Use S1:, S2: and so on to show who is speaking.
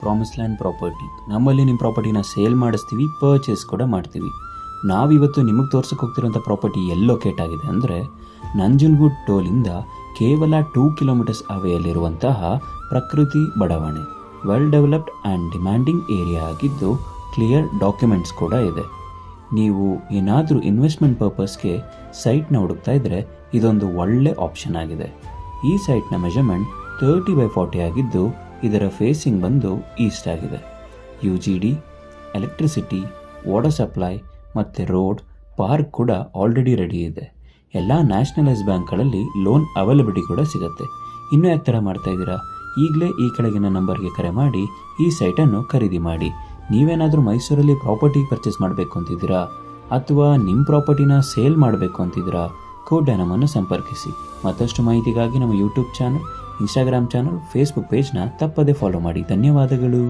S1: Promise land property. ನಮ್ಮಲ್ಲಿ ನಿಮ್ಮ ಪ್ರಾಪರ್ಟಿನ sale ಮಾಡಿಸ್ತೀವಿ, ಪರ್ಚೇಸ್ ಕೂಡ ಮಾಡ್ತೀವಿ. ನಾವಿವತ್ತು ನಿಮಗೆ ತೋರ್ಸಕ್ಕೆ ಹೋಗ್ತಿರೋಂಥ ಪ್ರಾಪರ್ಟಿ ಎಲ್ಲಿ ಲೊಕೇಟ್ ಆಗಿದೆ ಅಂದರೆ ನಂಜನಗೂಡು ಟೋಲಿಂದ ಕೇವಲ 2 ಕಿಲೋಮೀಟರ್ಸ್ ಅವೆಯಲ್ಲಿರುವಂತಹ ಪ್ರಕೃತಿ ಬಡಾವಣೆ. Well developed and demanding area ಆಗಿದ್ದು ಕ್ಲಿಯರ್ ಡಾಕ್ಯುಮೆಂಟ್ಸ್ ಕೂಡ ಇದೆ. ನೀವು ಏನಾದರೂ ಇನ್ವೆಸ್ಟ್ಮೆಂಟ್ ಪರ್ಪಸ್ಗೆ ಸೈಟ್ನ ಹುಡುಕ್ತಾ ಇದ್ದರೆ ಇದೊಂದು ಒಳ್ಳೆ ಆಪ್ಷನ್ ಆಗಿದೆ. ಈ ಸೈಟ್ನ ಮೆಜರ್ಮೆಂಟ್ 30x40 ಆಗಿದ್ದು ಇದರ ಫೇಸಿಂಗ್ ಬಂದು ಈಸ್ಟ್ ಆಗಿದೆ. UGD, ಎಲೆಕ್ಟ್ರಿಸಿಟಿ, ವಾಟರ್ ಸಪ್ಲೈ ಮತ್ತು ರೋಡ್, ಪಾರ್ಕ್ ಕೂಡ ಆಲ್ರೆಡಿ ರೆಡಿ ಇದೆ. ಎಲ್ಲ ನ್ಯಾಷನಲೈಸ್ ಬ್ಯಾಂಕ್ಗಳಲ್ಲಿ ಲೋನ್ ಅವೈಲಬಿಲಿಟಿ ಕೂಡ ಸಿಗುತ್ತೆ. ಇನ್ನೂ ಯಾಕೆ ಥರ ಮಾಡ್ತಾ ಇದ್ದೀರಾ? ಈಗಲೇ ಈ ಕೆಳಗಿನ ನಂಬರ್ಗೆ ಕರೆ ಮಾಡಿ ಈ ಸೈಟನ್ನು ಖರೀದಿ ಮಾಡಿ. ನೀವೇನಾದರೂ ಮೈಸೂರಲ್ಲಿ ಪ್ರಾಪರ್ಟಿ ಪರ್ಚೇಸ್ ಮಾಡಬೇಕು ಅಂತಿದ್ದೀರಾ ಅಥವಾ ನಿಮ್ಮ ಪ್ರಾಪರ್ಟಿನ ಸೇಲ್ ಮಾಡಬೇಕು ಅಂತಿದ್ದೀರಾ, ಕೂಡಲೇ ನಮ್ಮನ್ನು ಸಂಪರ್ಕಿಸಿ. ಮತ್ತಷ್ಟು ಮಾಹಿತಿಗಾಗಿ ನಮ್ಮ YouTube channel, Instagram channel, Facebook ಪೇಜ್ನ ತಪ್ಪದೇ ಫಾಲೋ ಮಾಡಿ. ಧನ್ಯವಾದಗಳು.